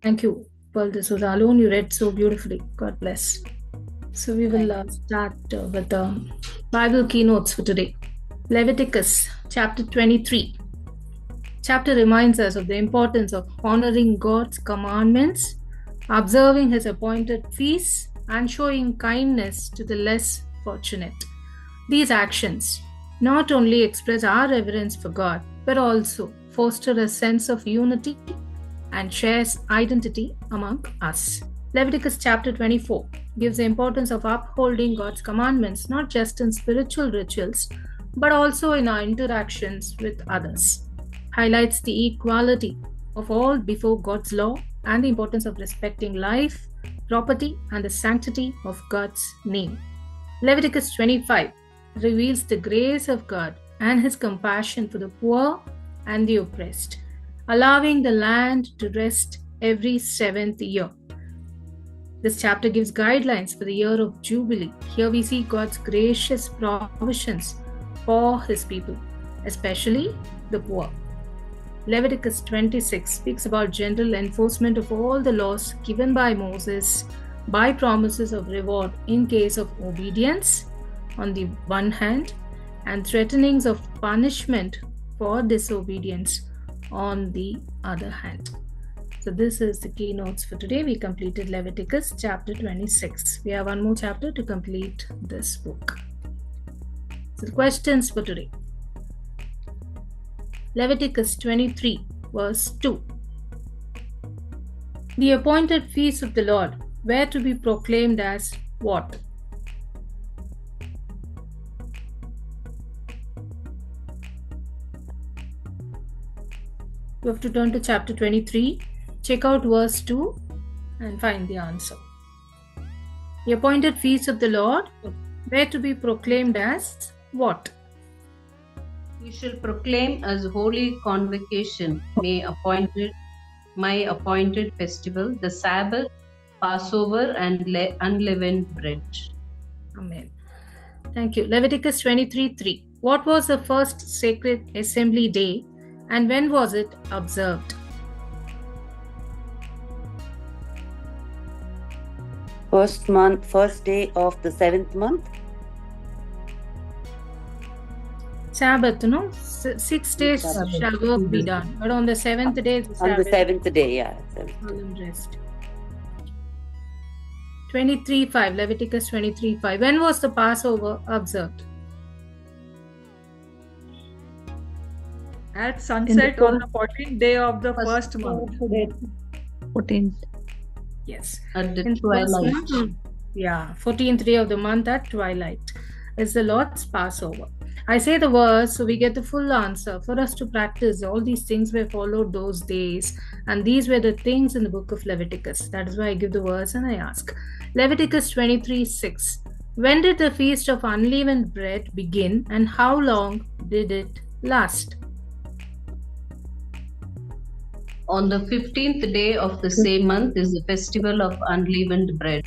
Thank you, Paul D'Souza. Alone, you read so beautifully. God bless. So we will start with the Bible keynotes for today. Leviticus chapter 23. Chapter reminds us of the importance of honoring God's commandments, observing His appointed feasts, and showing kindness to the less fortunate. These actions not only express our reverence for God, but also foster a sense of unity and shares identity among us. Leviticus chapter 24 gives the importance of upholding God's commandments not just in spiritual rituals, but also in our interactions with others. Highlights the equality of all before God's law and the importance of respecting life, property, and the sanctity of God's name. Leviticus 25 reveals the grace of God and His compassion for the poor and the oppressed, allowing the land to rest every 7th year. This chapter gives guidelines for the year of Jubilee. Here we see God's gracious provisions for His people, especially the poor. Leviticus 26 speaks about general enforcement of all the laws given by Moses by promises of reward in case of obedience on the one hand and threatenings of punishment for disobedience on the other hand. So this is the keynotes for today. We completed Leviticus chapter 26. We have one more chapter to complete this book. So the questions for today. Leviticus 23 verse 2. The appointed feasts of the Lord were to be proclaimed as what? You have to turn to chapter 23, check out verse 2 and find the answer. The appointed feasts of the Lord were to be proclaimed as what? You shall proclaim as holy convocation my appointed festival, the Sabbath, Passover, and unleavened bread. Amen. Thank you. Leviticus 23:3. What was the first sacred assembly day and when was it observed? First day of the 7th month. Sabbath, 6 days Sabbath. shall work be done, but on the 7th day is the On the Sabbath. 7th day, yeah. Solemn rest. 23:5, Leviticus 23:5. When was the Passover observed? At sunset on the 14th day of the first month. 14th. Yes. At the In twilight. first month, 14th day of the month at twilight is the Lord's Passover. I say the verse so we get the full answer. For us to practice, all these things were followed those days, and these were the things in the book of Leviticus. That is why I give the verse and I ask. Leviticus 23:6. When did the feast of unleavened bread begin, and how long did it last? On the 15th day of the same month is the festival of unleavened bread.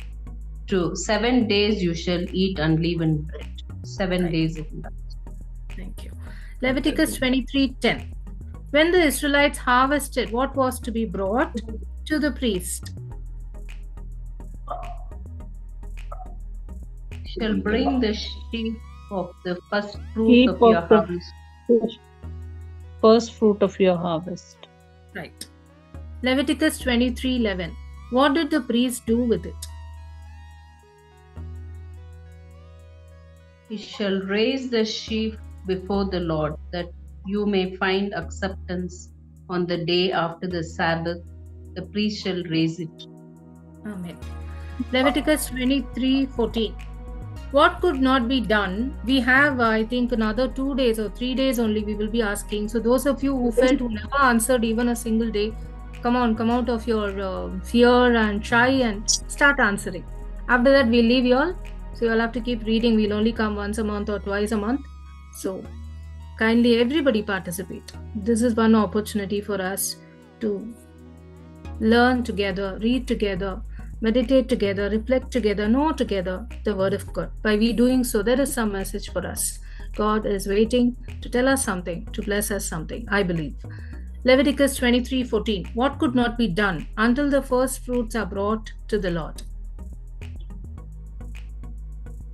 7 days you shall eat unleavened bread. 7 days of that. Thank you. Leviticus 23:10. When the Israelites harvested, what was to be brought to the priest? Shall bring the sheaf of the first fruit of your harvest. First fruit of your harvest. Right. Leviticus 23:11. What did the priest do with it? He shall raise the sheaf before the Lord, that you may find acceptance on the day after the Sabbath. The priest shall raise it. Amen. Leviticus 23:14. What could not be done? We have, I think, another 2 days or 3 days only we will be asking. So those of you who felt who never answered even a single day, come out of your fear and shy and start answering. After that, we'll leave you all. So you'll have to keep reading. We'll only come once a month or twice a month. So kindly everybody participate. This is one opportunity for us to learn together, read together, meditate together, reflect together, know together the Word of God. By we doing so, there is some message for us. God is waiting to tell us something, to bless us something, I believe. Leviticus 23:14. What could not be done until the first fruits are brought to the Lord?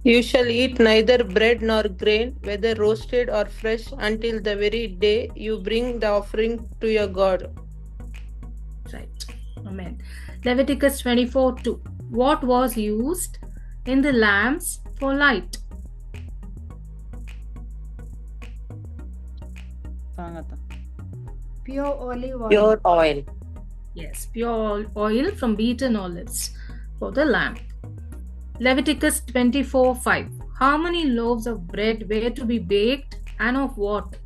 You shall eat neither bread nor grain, whether roasted or fresh, until the very day you bring the offering to your God. Right. Amen. Leviticus 24:2. What was used in the lamps for light? Pure olive oil. Pure oil. Yes, pure oil from beaten olives for the lamp. Leviticus 24:5. How many loaves of bread were to be baked and of what?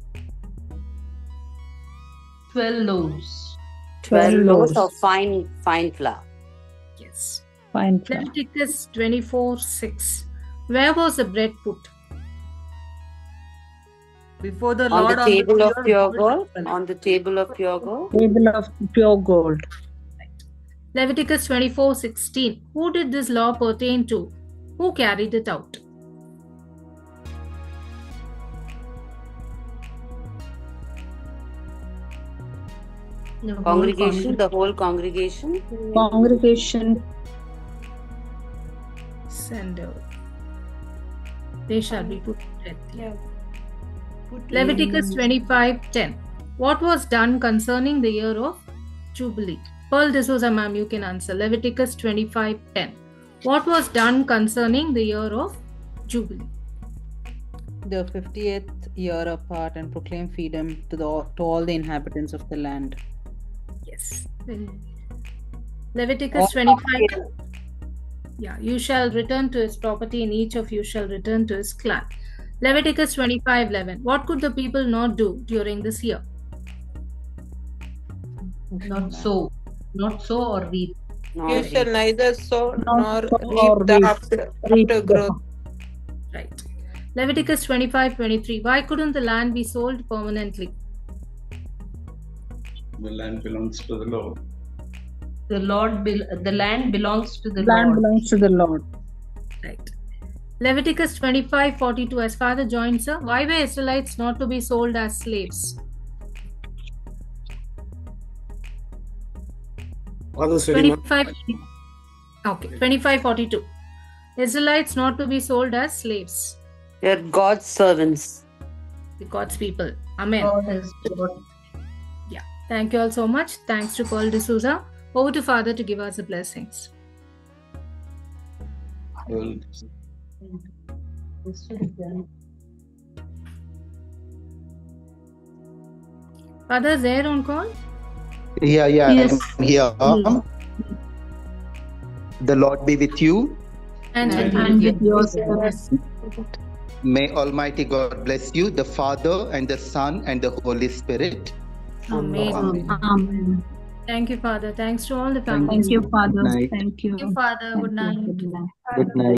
12 loaves. 12 loaves of fine flour. Yes. Fine flour. Leviticus 24:6. Where was the bread put? Before the On Lord the table of pure gold gold. vessel. On the table of pure gold. Table of pure gold. Leviticus 24:16. Who did this law pertain to? Who carried it out? The whole Congregation, the whole congregation. Congregation. Sender. They shall be put to death. Yeah. Put Leviticus 25:10. What was done concerning the year of Jubilee? Pearl D'Souza, ma'am, you can answer. Leviticus 25:10. What was done concerning the year of Jubilee? The 50th year apart and proclaim freedom to all the inhabitants of the land. Yes. Leviticus 25. Yeah, you shall return to his property, and each of you shall return to his clan. Leviticus 25:11. What could the people not do during this year? Not sow or reap. No, You shall neither sow nor sow or reap the reap after growth. Right. Leviticus 25:23. Why couldn't the land be sold permanently? The land belongs to the Lord. The land belongs to the Land Lord. belongs to the Lord. Right. Leviticus 25:42. As Father joined, sir, why were Israelites not to be sold as slaves? Father study, ma'am. 25. Okay. 25:42. Israelites not to be sold as slaves. they're God's servants. God's people. Amen. God is God. Yeah. Thank you all so much. Thanks to Paul D'Souza. Over to Father to give us the blessings. Well, Father, is there on call? Yeah, Yes. I'm here. The Lord be with you. And And with your spirit. May Almighty God bless you, the Father and the Son and the Holy Spirit. Amen. Amen. Thank you, Father. Thanks to all the families. Thank you, Father. Night. Thank you. Thank you, Father. Good night. Good night. Good night.